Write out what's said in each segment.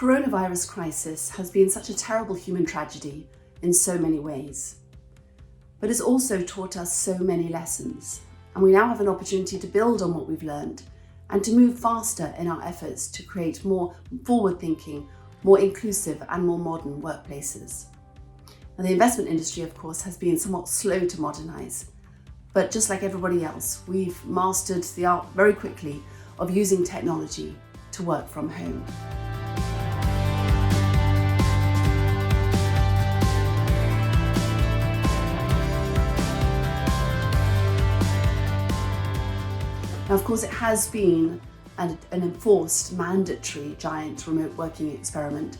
coronavirus crisis has been such a terrible human tragedy in so many ways, but it's also taught us so many lessons, and we now have an opportunity to build on what we've learned and to move faster in our efforts to create more forward-thinking, more inclusive and more modern workplaces. And the investment industry, of course, has been somewhat slow to modernise, but just like everybody else, we've mastered the art very quickly of using technology to work from home. Now, of course, it has been an enforced, mandatory, giant remote working experiment,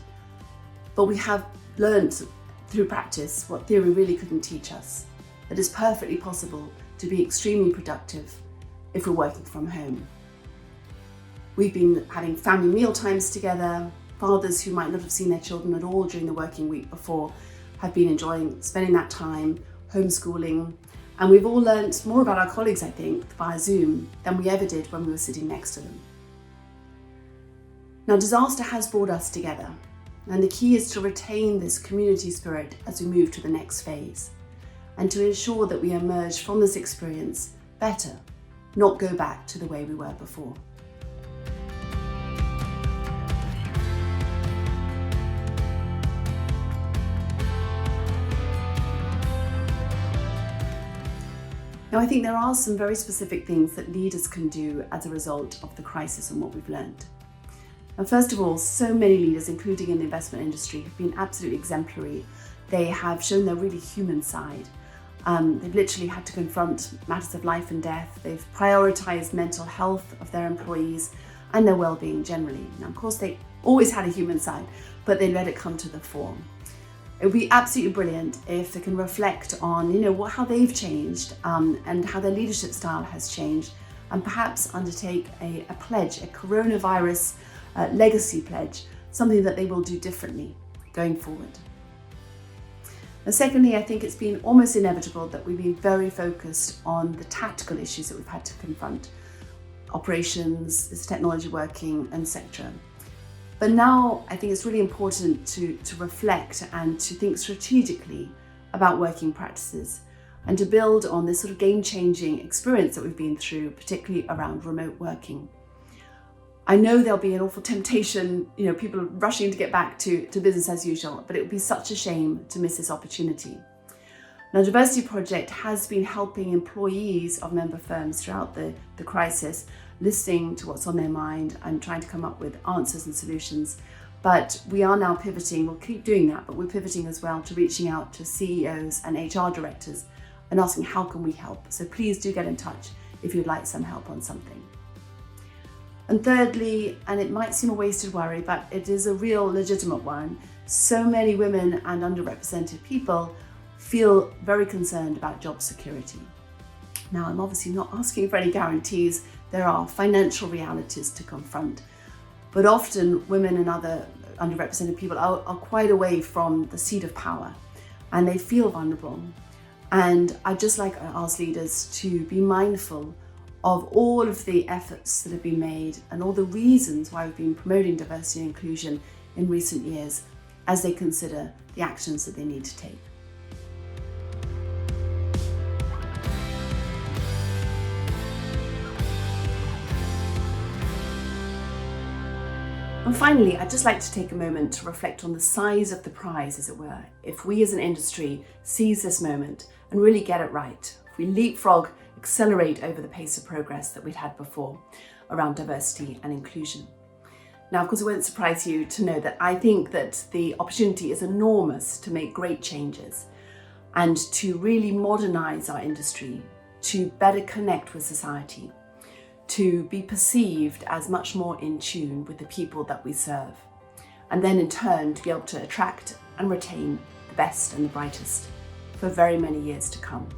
but we have learned through practice what theory really couldn't teach us, that it's perfectly possible to be extremely productive if we're working from home. We've been having family meal times together. Fathers who might not have seen their children at all during the working week before have been enjoying spending that time homeschooling. And we've all learnt more about our colleagues, I think, via Zoom than we ever did when we were sitting next to them. Now, disaster has brought us together, and the key is to retain this community spirit as we move to the next phase, and to ensure that we emerge from this experience better, not go back to the way we were before. Now, I think there are some very specific things that leaders can do as a result of the crisis and what we've learned. And first of all, so many leaders, including in the investment industry, have been absolutely exemplary. They have shown their really human side. They've literally had to confront matters of life and death. They've prioritised mental health of their employees and their well-being generally. Now, of course, they always had a human side, but they let it come to the fore. It would be absolutely brilliant if they can reflect on, how they've changed and how their leadership style has changed, and perhaps undertake a pledge, a coronavirus legacy pledge, something that they will do differently going forward. And secondly, I think it's been almost inevitable that we've been very focused on the tactical issues that we've had to confront, operations, is technology working, etc. But now I think it's really important to reflect and to think strategically about working practices and to build on this sort of game-changing experience that we've been through, particularly around remote working. I know there'll be an awful temptation, people rushing to get back to business as usual, but it would be such a shame to miss this opportunity. Now, Diversity Project has been helping employees of member firms throughout the crisis, listening to what's on their mind and trying to come up with answers and solutions. But we are now pivoting, we'll keep doing that, but we're pivoting as well to reaching out to CEOs and HR directors and asking how can we help. So please do get in touch if you'd like some help on something. And thirdly, and it might seem a wasted worry, but it is a real legitimate one, so many women and underrepresented people feel very concerned about job security. Now, I'm obviously not asking for any guarantees. There are financial realities to confront, but often women and other underrepresented people are quite away from the seat of power and they feel vulnerable. And I'd just like to ask leaders to be mindful of all of the efforts that have been made and all the reasons why we've been promoting diversity and inclusion in recent years as they consider the actions that they need to take. And finally, I'd just like to take a moment to reflect on the size of the prize, as it were, if we as an industry seize this moment and really get it right. If we leapfrog, accelerate over the pace of progress that we'd had before around diversity and inclusion. Now, of course, it won't surprise you to know that I think that the opportunity is enormous to make great changes and to really modernise our industry, to better connect with society, to be perceived as much more in tune with the people that we serve, and then in turn to be able to attract and retain the best and the brightest for very many years to come.